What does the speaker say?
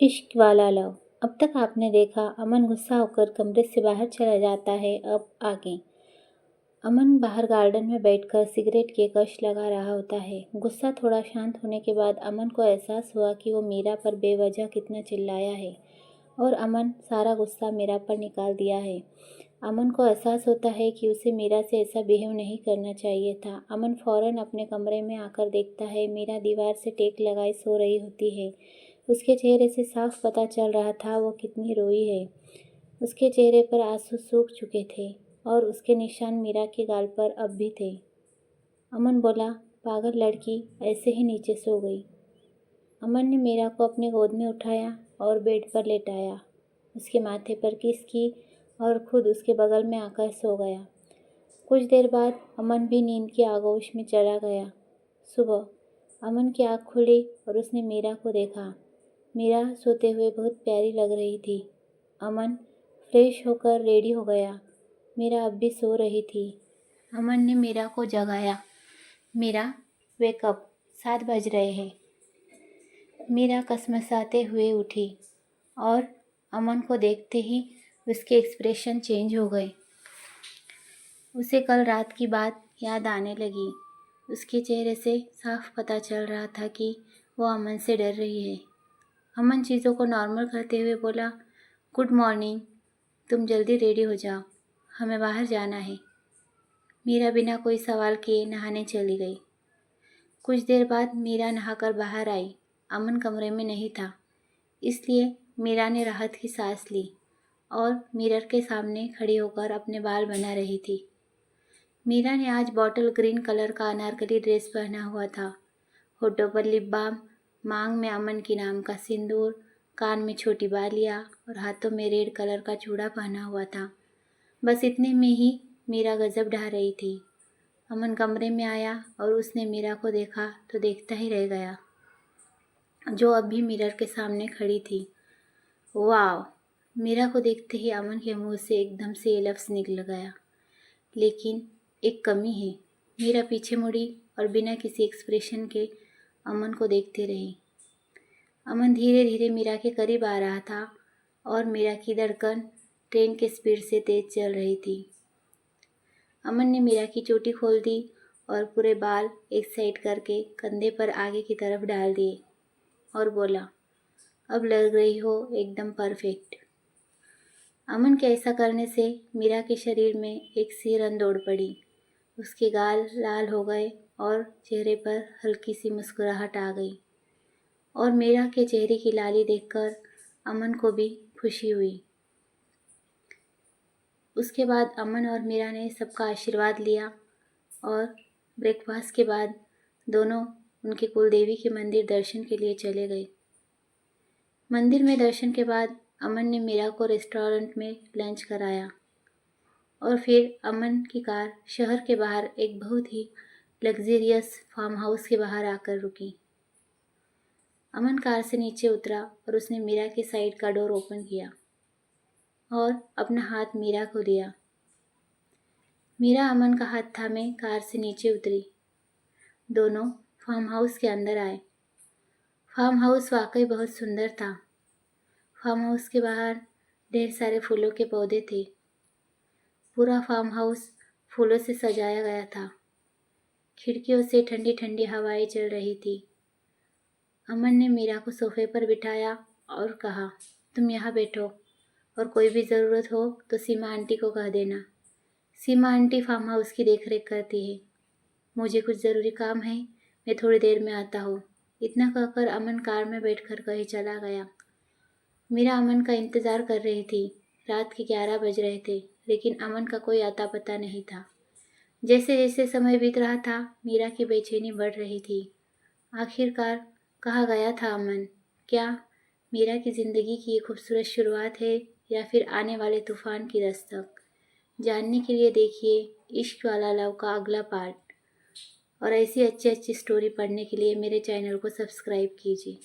इश्क वाला लव। अब तक आपने देखा अमन गुस्सा होकर कमरे से बाहर चला जाता है। अब आगे अमन बाहर गार्डन में बैठकर सिगरेट के कश लगा रहा होता है। गुस्सा थोड़ा शांत होने के बाद अमन को एहसास हुआ कि वो मीरा पर बेवजह कितना चिल्लाया है और अमन सारा गुस्सा मीरा पर निकाल दिया है। अमन को एहसास होता है कि उसे मीरा से ऐसा बिहेव नहीं करना चाहिए था। अमन फौरन अपने कमरे में आकर देखता है मीरा दीवार से टेक लगाई सो रही होती है। उसके चेहरे से साफ पता चल रहा था वो कितनी रोई है। उसके चेहरे पर आंसू सूख चुके थे और उसके निशान मीरा के गाल पर अब भी थे। अमन बोला, पागल लड़की, ऐसे ही नीचे सो गई। अमन ने मीरा को अपने गोद में उठाया और बेड पर लेटाया, उसके माथे पर किस की और खुद उसके बगल में आकर सो गया। कुछ देर बाद अमन भी नींद की आगोश में चला गया। सुबह अमन की आँख खुली और उसने मीरा को देखा। मीरा सोते हुए बहुत प्यारी लग रही थी। अमन फ्रेश होकर रेडी हो गया। मीरा अब भी सो रही थी। अमन ने मीरा को जगाया। मीरा, वेकअप, 7 बज रहे हैं। मीरा कसमसाते हुए उठी और अमन को देखते ही उसके एक्सप्रेशन चेंज हो गए। उसे कल रात की बात याद आने लगी। उसके चेहरे से साफ पता चल रहा था कि वो अमन से डर रही है। अमन चीज़ों को नॉर्मल करते हुए बोला, गुड मॉर्निंग, तुम जल्दी रेडी हो जाओ, हमें बाहर जाना है। मीरा बिना कोई सवाल किए नहाने चली गई। कुछ देर बाद मीरा नहाकर बाहर आई। अमन कमरे में नहीं था, इसलिए मीरा ने राहत की सांस ली और मिरर के सामने खड़ी होकर अपने बाल बना रही थी। मीरा ने आज बॉटल ग्रीन कलर का अनारकली ड्रेस पहना हुआ था। होठों पर लिप बाम, मांग में अमन के नाम का सिंदूर, कान में छोटी बालियाँ और हाथों में रेड कलर का चूड़ा पहना हुआ था। बस इतने में ही मीरा गजब ढा रही थी। अमन कमरे में आया और उसने मीरा को देखा तो देखता ही रह गया, जो अब भी मिरर के सामने खड़ी थी। वाह! मीरा को देखते ही अमन के मुंह से एकदम से ये लफ्ज़ निकल गया, लेकिन एक कमी है। मीरा पीछे मुड़ी और बिना किसी एक्सप्रेशन के अमन को देखते रही। अमन धीरे धीरे मीरा के करीब आ रहा था और मीरा की धड़कन ट्रेन के स्पीड से तेज चल रही थी। अमन ने मीरा की चोटी खोल दी और पूरे बाल एक साइड करके कंधे पर आगे की तरफ डाल दिए और बोला, अब लग रही हो एकदम परफेक्ट। अमन के ऐसा करने से मीरा के शरीर में एक सी रन दौड़ पड़ी। उसके गाल लाल हो गए और चेहरे पर हल्की सी मुस्कुराहट आ गई और मीरा के चेहरे की लाली देखकर अमन को भी खुशी हुई। उसके बाद अमन और मीरा ने सबका आशीर्वाद लिया और ब्रेकफास्ट के बाद दोनों उनके कुलदेवी के मंदिर दर्शन के लिए चले गए। मंदिर में दर्शन के बाद अमन ने मीरा को रेस्टोरेंट में लंच कराया और फिर अमन की कार शहर के बाहर एक बहुत ही लग्जरियस फार्म हाउस के बाहर आकर रुकी। अमन कार से नीचे उतरा और उसने मीरा के साइड का डोर ओपन किया और अपना हाथ मीरा को दिया। मीरा अमन का हाथ थामे कार से नीचे उतरी। दोनों फार्म हाउस के अंदर आए। फार्म हाउस वाकई बहुत सुंदर था। फार्म हाउस के बाहर ढेर सारे फूलों के पौधे थे। पूरा फार्म हाउस फूलों से सजाया गया था। खिड़कियों से ठंडी ठंडी हवाएं चल रही थी। अमन ने मीरा को सोफे पर बिठाया और कहा, तुम यहाँ बैठो और कोई भी ज़रूरत हो तो सीमा आंटी को कह देना। सीमा आंटी फार्म हाउस की देखरेख करती है। मुझे कुछ ज़रूरी काम है, मैं थोड़ी देर में आता हूँ। इतना कहकर अमन कार में बैठकर कहीं चला गया। मीरा अमन का इंतज़ार कर रही थी। रात के 11 बज रहे थे, लेकिन अमन का कोई आता पता नहीं था। जैसे जैसे समय बीत रहा था, मीरा की बेचैनी बढ़ रही थी। आखिरकार कहाँ गया था अमन? क्या मीरा की ज़िंदगी की ये खूबसूरत शुरुआत है या फिर आने वाले तूफान की दस्तक? जानने के लिए देखिए इश्क वाला लव का अगला पार्ट। और ऐसी अच्छी अच्छी स्टोरी पढ़ने के लिए मेरे चैनल को सब्सक्राइब कीजिए।